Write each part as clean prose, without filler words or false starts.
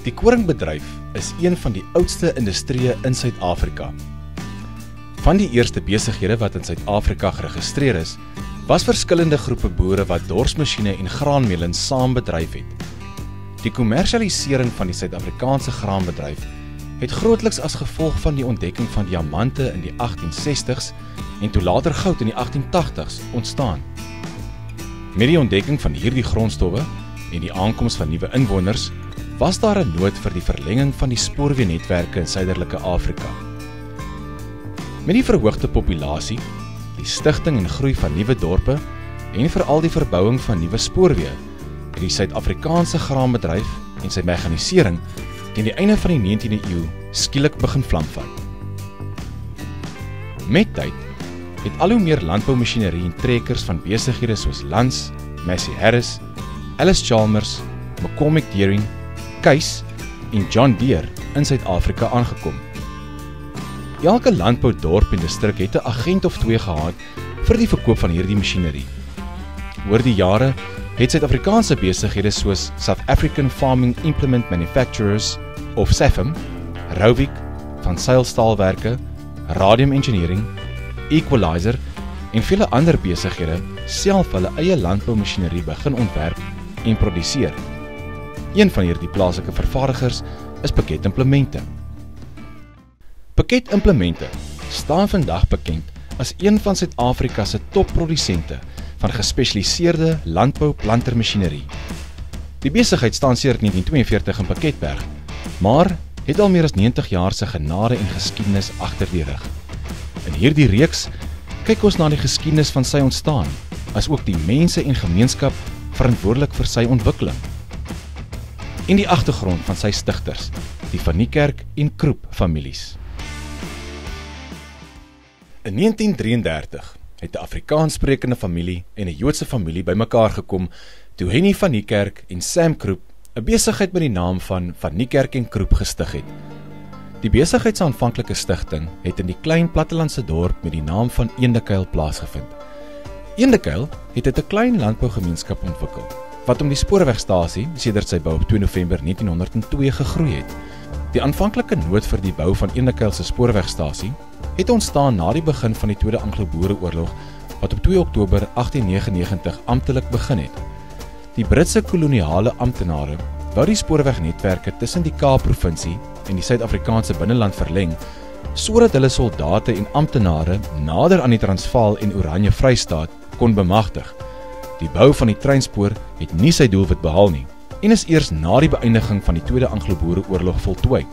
Die koringbedryf is een van die oudste industrieë in Suid-Afrika. Van die eerste besighede wat in Suid-Afrika geregistreer is, was verskillende groepe boere wat dorsmasjiene en graanmelens saam bedryf het. Die kommersialisering van die Suid-Afrikaanse graanbedryf het grootliks as gevolg van die ontdekking van diamante in die 1860s en toe later goud in die 1880s ontstaan. Met die ontdekking van hierdie grondstowwe en die aankoms van nuwe inwoners, was daar 'n nood vir die verlenging van die spoorwegnetwerke in Suiderlike Afrika. Met die verhoogde populasie, die stigting en groei van nuwe dorpe en veral die verbouing van nuwe spoorweë, het die Suid-Afrikaanse graanbedryf en sy meganisering teen die einde van die 19de eeu skielik begin vlamvat. Met tyd het al hoe meer landboumasjinerie en trekkers van besighede soos Lance, Massey Harris, Allis-Chalmers, McCormick Deering, Case en John Deere in Suid-Afrika aangekom. Elke landboudorp en distrik het 'n agent of twee gehad vir die verkoop van hierdie masjinerie. Oor die jare het Suid-Afrikaanse besighede soos South African Farming Implement Manufacturers of SAFM, Rauwik, Van Zyl Staalwerke, Radium Engineering, Equalizer en vele ander besighede self hulle eie landboumasjinerie begin ontwerp en produseer. Een van hierdie plaaslike vervaardigers is Piquet Implemente. Piquet Implemente staan vandag bekend as een van Suid-Afrika se topprodusente van gespesialiseerde landbouplantermasjinerie. Die besigheid staan sedert 1942 in Piketberg, maar het al meer as 90 jaar se genade en geskiedenis agter die rug. In hierdie reeks kyk ons na die geskiedenis van sy ontstaan, as ook die mense en gemeenskap verantwoordelik vir sy ontwikkeling. En die agtergrond van sy stigters, die Van Niekerk en Kroep families. In 1933 het 'n Afrikaanssprekende familie en 'n Joodse familie bymekaar gekom toe Henny Van Niekerk en Sam Kroep 'n besigheid met die naam van Niekerk en Kroep gestig het. Die besigheid se aanvanklike stigting het in die klein plattelandse dorp met die naam van Eendekuil plaasgevind. Eendekuil het 'n klein landbougemeenskap ontwikkel, wat om die spoorwegstasie sedert sy bou op 2 November 1902 gegroei het. Die aanvanklike nood vir die bou van Eendekuil se spoorwegstasie het ontstaan na die begin van die Tweede Anglo-Boereoorlog wat op 2 Oktober 1899 amptelik begin het. Die Britse koloniale amptenare wou die spoorwegnetwerke tussen die Kaap-provinsie en die Suid-Afrikaanse binneland verleng, sodat hulle soldate en amptenare nader aan die Transvaal en Oranje Vrystaat kon bemagtig. Die bou van die treinspoor het nie sy doelwit behaal nie en is eers na die beëindiging van die Tweede Anglo-Boereoorlog voltooi.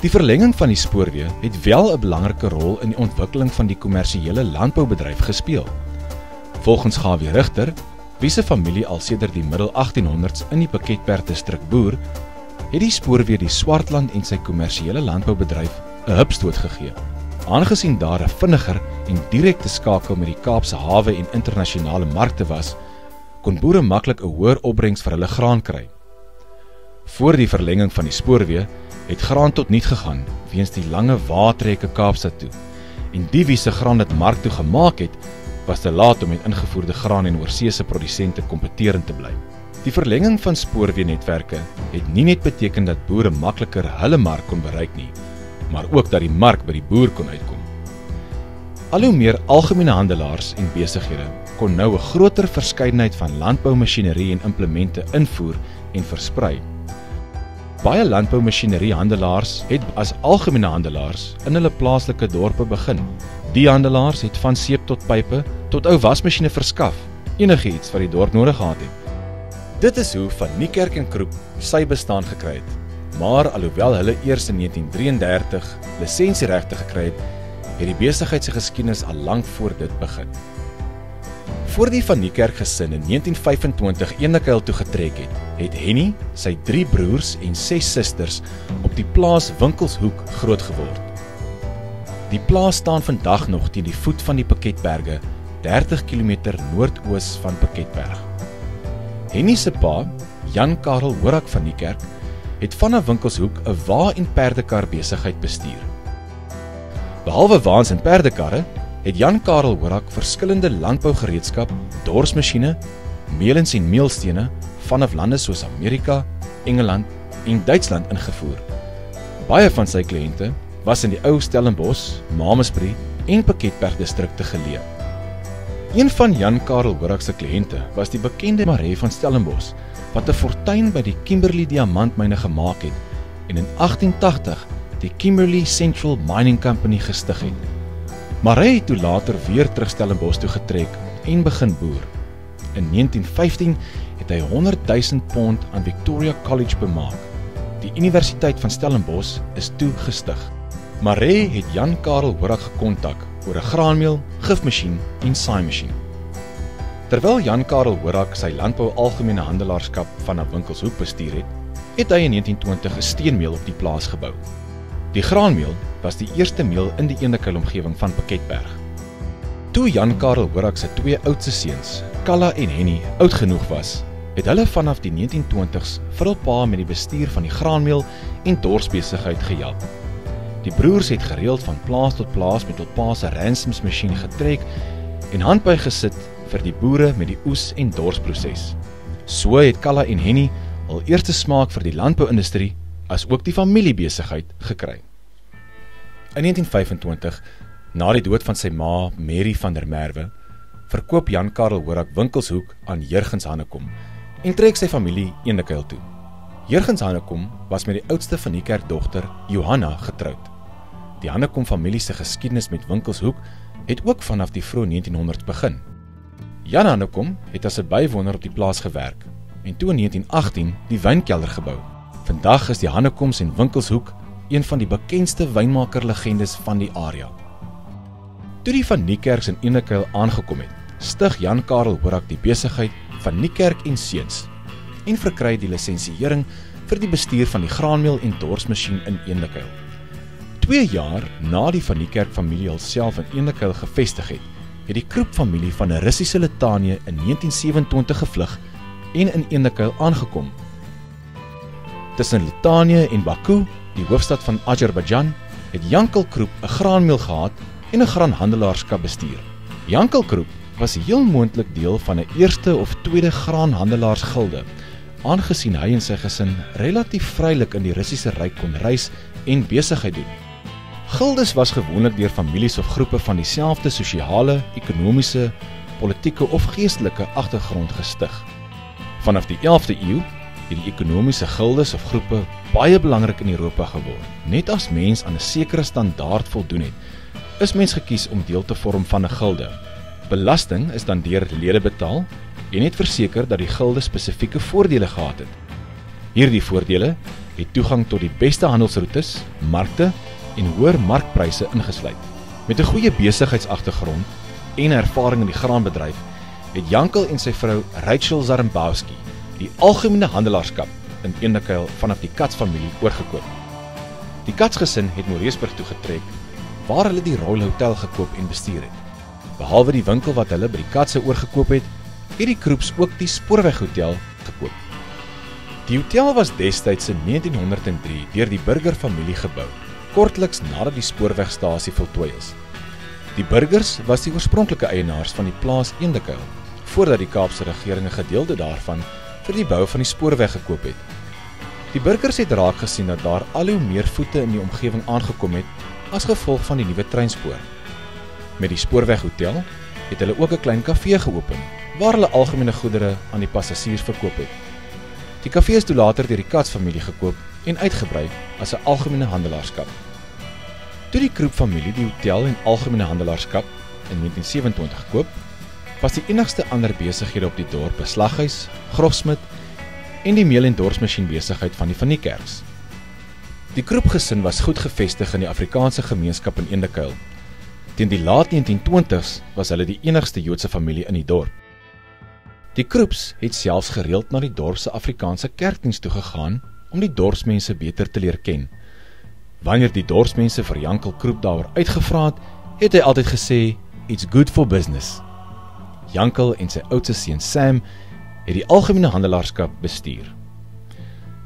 Die verlenging van die spoorweë het wel 'n belangrike rol in die ontwikkeling van die kommersiële landboubedryf gespeel. Volgens Gawie Rigter, wie se familie al sedert die middel 1800s in die Piketberg distrik boer, het die spoorweë die Swartland en sy kommersiële landboubedryf 'n hupstoot gegee. Aangesien daar 'n vinniger en direkte skakel met die Kaapse hawe en internasionale markte was, kon boere maklik 'n hoër opbrengs vir hulle graan kry. Voor die verlenging van die spoorweë het graan tot niet gegaan weens die lange waatrekke Kaapstad toe, en die wie se graan dit mark toe gemaak het, was te laat om met ingevoerde graan en oorseese produsente kompeterend te bly. Die verlenging van spoorwegnetwerke het nie net beteken dat boere makliker hulle mark kon bereik nie, maar ook dat die mark by die boer kon uitkom. Al hoe meer algemene handelaars en besighede kon nou 'n groter verskeidenheid van landboumasjinerie en implemente invoer en versprei. Baie landboumasjineriehandelaars het as algemene handelaars in hulle plaaslike dorpe begin. Die handelaars het van seep tot pype tot ou wasmasjiene verskaf, enigiets wat die dorp nodig gehad het. Dit is hoe Van Niekerk en Kroep sy bestaan gekry het, maar alhoewel hulle eers in 1933 lisensieregte gekry het die besigheid se geskiedenis al lank voor dit begin. Voor die Van Niekerk gesin in 1925 Eendekuil toe getrek het Henny, sy 3 broers en 6 susters op die plaas Winkelshoek groot geword. Die plaas staan vandag nog teen die voet van die Piketberge, 30 km noordoos van Piketberg. Henny se pa, Jan Karel Horak Van Niekerk, het vanaf Winkelshoek 'n wa- en perdekar besigheid bestuur. Behalwe waans en perdekarre, het Jan Karel Horak verskillende landbougereedskap, dorsmasjiene, melens en meelstene vanaf lande soos Amerika, Engeland, en Duitsland ingevoer. Baie van sy kliënte was in die ou Stellenbosch, Mamasbury en Piketberg distrikte geleë. Een van Jan Karel Horak se kliënte was die bekende Maree van Stellenbosch, wat 'n fortuin by die Kimberley diamantmyne gemaak het en in 1880 die Kimberley Central Mining Company gestig het. Maree het toe later weer terug Stellenbosch toe getrek en begin boer. In 1915 het hy 100 000 pond aan Victoria College bemaak. Die Universiteit van Stellenbosch is toe gestig. Maree het Jan Karel Horak gekontak oor 'n graanmeel, gifmasjien en saaimasjien. Terwyl Jan Karel Horak sy landbou algemene handelaarskap vanaf Winkelshoek bestuur het, het hy in 1920 'n steenmeel op die plaas gebou. Die graanmeel was die eerste meel in die Eendekuil omgewing van Piketberg. Toe Jan Karel Horak se twee oudste seuns, Kalla en Henny, oud genoeg was, het hulle vanaf die 1920s vir hul pa met die bestuur van die graanmeel en dorsbesigheid gehelp. Die broers het gereeld van plaas tot plaas met hul pa se ransoms masjien getrek en handby gesit vir die boere met die oes- en dorsproses. So het Kalla en Henny hul eerste smaak vir die landbouindustrie as ook die familiebesigheid gekry. In 1925, na die dood van sy ma Mary van der Merwe, verkoop Jan Karel Horak Winkelshoek aan Jurgens Hannekom en trek sy familie Eendekuil toe. Jurgens Hannekom was met die oudste van die kerkdogter Johanna getroud. Die Hannekom familie se geskiedenis met Winkelshoek het ook vanaf die vroeë 1900s begin. Jan Hannekom het as 'n bywoner op die plaas gewerk en toe in 1918 die wynkelder gebou. Vandag is die Hannekoms en Winkelshoek een van die bekendste wynmakerlegendes van die area. Toe die Van Niekerks in Eendekuil aangekom het, stig Jan Karel Horak die besigheid Van Niekerk en Seuns en verkry die lisensiering vir die bestuur van die graanmeel en dorsmasjien in Eendekuil. 2 jaar na die Van Niekerk familie hulself in Eendekuil gevestig het, het die Kroep familie van 'n Russiese Litanië in 1927 gevlug en in Eendekuil aangekom. Tussen Litanië en Baku, die hoofstad van Azerbaijan, het Jankel Kroep 'n graanmeel gehad en 'n graanhandelaarskap bestuur. Jankel Kroep was heel moontlik deel van 'n eerste of tweede graanhandelaarsgilde, aangesien hy en sy gesin relatief vrylik in die Russiese ryk kon reis en besigheid doen. Gildes was gewoonlik deur families of groepe van dieselfde sosiale, ekonomiese, politieke of geestelike agtergrond gestig. Vanaf die 11de eeu het die ekonomiese gildes of groepe baie belangrik in Europa geword. Net as mens aan 'n sekere standaard voldoen het, is mens gekies om deel te vorm van 'n gilde. Belasting is dan deur lede betaal en het verseker dat die gilde spesifieke voordele gehad het. Hierdie voordele het toegang tot die beste handelsroetes, markte en hoër markpryse ingesluit. Met 'n goeie besigheidsagtergrond en ervaring in die graanbedryf, het Jankel en sy vrou Rachel Zarembowski die algemene handelaarskap in Eendekuil vanaf die Kats familie oorgekoop. Die Kats gesin het Moreesburg toe getrek, waar hulle die Royal Hotel gekoop en bestuur het. Behalwe die winkel wat hulle by die Katse oorgekoop het, het die Kroeps ook die Spoorweghotel gekoop. Die hotel was destyds in 1903 deur die Burger familie gebou, kortliks nadat die spoorwegstasie voltooi is. Die Burgers was die oorspronklike eienaars van die plaas Eendekuil, voordat die Kaapse regering 'n gedeelte daarvan vir die bou van die spoorweg gekoop het. Die Burgers het raak gesien dat daar al hoe meer voete in die omgewing aangekom het as gevolg van die nuwe treinspoor. Met die Spoorweghotel het hulle ook 'n klein kafee geopen, waar hulle algemene goedere aan die passasiers verkoop het. Die kafee is toe later deur die Kats familie gekoop en uitgebrei as 'n algemene handelaarskap. Toe die Kroep familie die hotel en algemene handelaarskap in 1927 gekoop, was die enigste ander besighede op die dorp 'n slaghuis, grofsmid en die meel- en dorsmasjien besigheid van die Van Niekerks. Die Kroep gesin was goed gevestig in die Afrikaanse gemeenskap in Eendekuil. Teen die laat 1920s was hulle die enigste Joodse familie in die dorp. Die Kroeps het selfs gereeld na die dorp se Afrikaanse kerkdiens toe gegaan om die dorpsmense beter te leer ken. Wanneer die dorpsmense vir Jankel Kroep daaroor uitgevra het hy altyd gesê, "It's good for business." Jankel en sy oudste seun Sam het die algemene handelaarskap bestuur.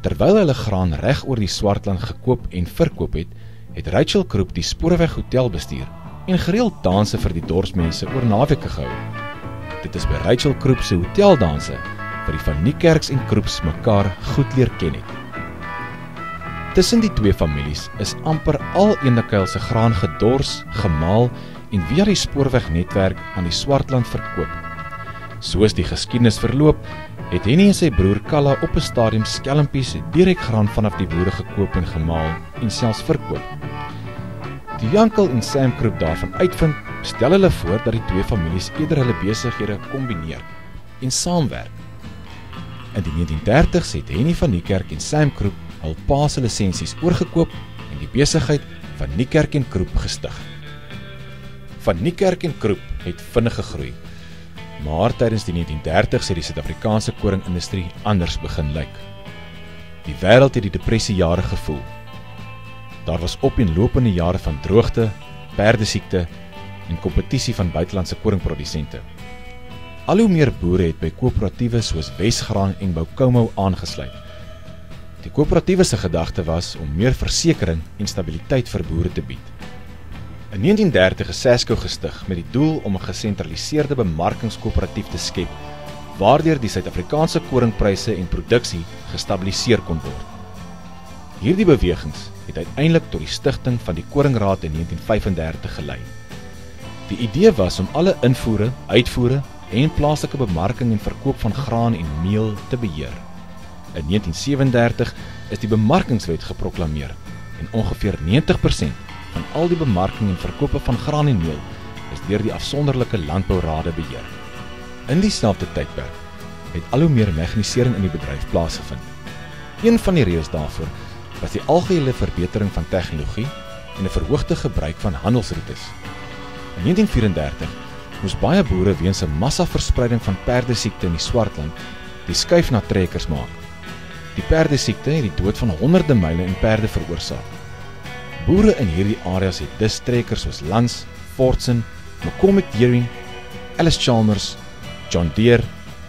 Terwyl hulle graan reg oor die Swartland gekoop en verkoop het, het Rachel Kroep die Spoorweghotel bestuur en gereeld danse vir die dorpsmense oor naweke gehou. Dit is by Rachel Kroep se hoteldanse vir die Van Niekerks en Kroeps mekaar goed leer ken het. Tussen die twee families is amper al Eendakuil se graan gedors, gemaal en via die spoorwegnetwerk aan die Swartland verkoop. Soos die geskiedenis verloop, het Henny en sy broer Kalla op 'n stadium skelmpies direk graan vanaf die boere gekoop en gemaal en selfs verkoop. Die Jankel en Sam Kroep daarvan uitvind, stel hulle voor dat die twee families eerder hulle besighede kombineer en saamwerk. In die 1930s het Henny van Niekerk en Sam Kroep hul pa se lisensies oorgekoop en die besigheid van Niekerk en Kroep gestig. Van Niekerk en Kroep het vinnig gegroei, maar tydens die 1930s het die Suid-Afrikaanse koringindustrie anders begin lyk. Die wêreld het die depressiejare gevoel. Daar was opeenlopende jare van droogte, perdesiekte en kompetisie van buitelandse koringprodusente. Al hoe meer boere het by koöperatiewe soos Wesgraan en Boukoumou aangesluit. Die koöperatiewe se gedagte was om meer versekering en stabiliteit vir boere te bied. In 1930 is SASCO gestig met die doel om 'n gesentraliseerde bemarkingskoöperatief te skep, waardeur die Suid-Afrikaanse koringpryse en produksie gestabiliseer kon word. Hierdie bewegings het uiteindelik tot die stigting van die Koringraad in 1935 gelei. Die idee was om alle invoere, uitvoere en plaaslike bemarking en verkoop van graan en meel te beheer. In 1937 is die bemarkingswet geproklameer en ongeveer 90% van al die bemarking en verkope van graan en meel is deur die afsonderlike landbourade beheer. In dieselfde tydperk het al hoe meer mechanisering in die bedryf plaasgevind. Een van die redes daarvoor was die algehele verbetering van tegnologie en 'n verhoogde gebruik van handelsroetes. In 1934 moes baie boere weens 'n massaverspreiding van perdesiekte in die Swartland die skuif na trekkers maak. Die perdesiekte het die dood van honderde myle en perde veroorsaak. Boere in hierdie areas het dus trekkers soos Lance, Fordson, McCormick Deering, Allis-Chalmers, John Deere,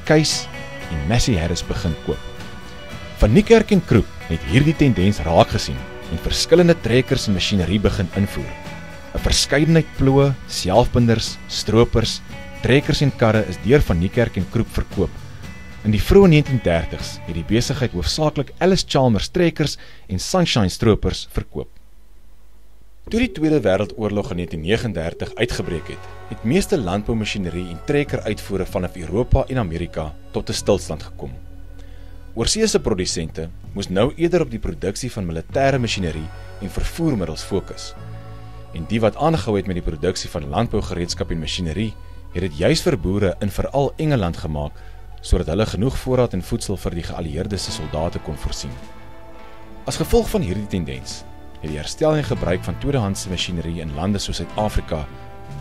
Case en Massey Harris begin koop. Van Niekerk en Kroep het hierdie tendens raak gesien en verskillende trekkers en masjinerie begin invoer. 'n Verskeidenheid ploë, selfbinders, stroopers, trekkers en karre is deur Van Niekerk en Kroep verkoop. In die vroeë 1930s het die besigheid hoofsaaklik Allis-Chalmers trekkers en Sunshine stroopers verkoop. Toe die Tweede Wêreldoorlog in 1939 uitgebreek het meeste landboumasjinerie en trekkeruitvoere vanaf Europa en Amerika tot 'n stilstand gekom. Oorseese produsente moes nou eerder op die produksie van militêre masjinerie en vervoermiddels fokus. En die wat aangehou het met die produksie van landbougereedskap en masjinerie, het dit juis vir boere in veral Engeland gemaak, sodat hulle genoeg voorraad en voedsel vir die geallieerde se soldate kon voorsien. As gevolg van hierdie tendens, het die herstel en gebruik van tweedehandse masjinerie in lande soos Suid-Afrika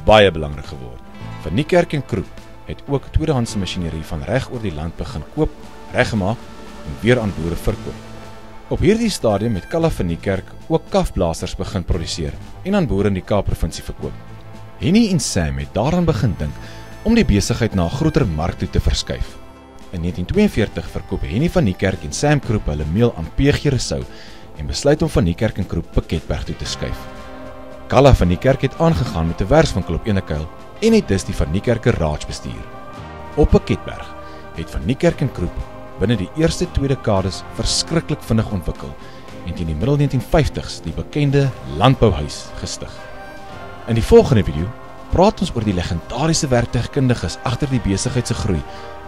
baie belangrik geword. Van Niekerk en Kroep het ook tweedehandse masjinerie van reg oor die land begin koop, reggemaak en weer aan boere verkoop. Op hierdie stadium het Kalla van Niekerk ook kafblasers begin produseer en aan boere in die Kaap-provinsie verkoop. Henny en Sam het daaraan begin dink om die besigheid na 'n groter mark toe te verskuif. In 1942 verkoop Henny van Niekerk en Sam Kroep hulle meel aan PG Rousseau en besluit om Van Niekerk en Kroep Piketberg toe te skuif. Kalla van Niekerk het aangegaan met 'n werkswinkel op Eendakuil en het dus die Van Niekerk Garage bestuur. Op Piketberg het Van Niekerk en Kroep binne die eerste 2 dekades verskriklik vinnig ontwikkel en teen die middel 1950s die bekende landbouhuis gestig. In die volgende video praat ons oor die legendariese werktuigkundiges agter die besigheid se groei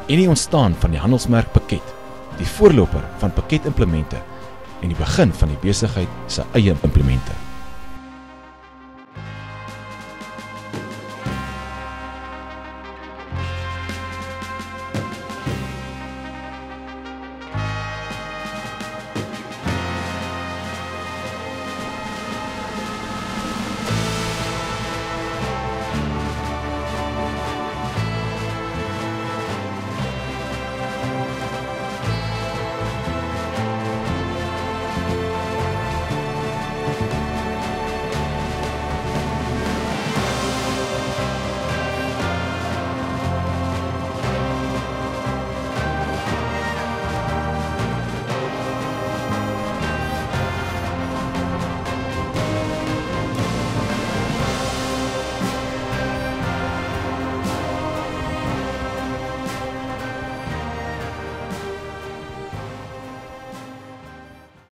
en die ontstaan van die handelsmerk Piket, die voorloper van Piket implemente en die begin van die besigheid se eie implemente.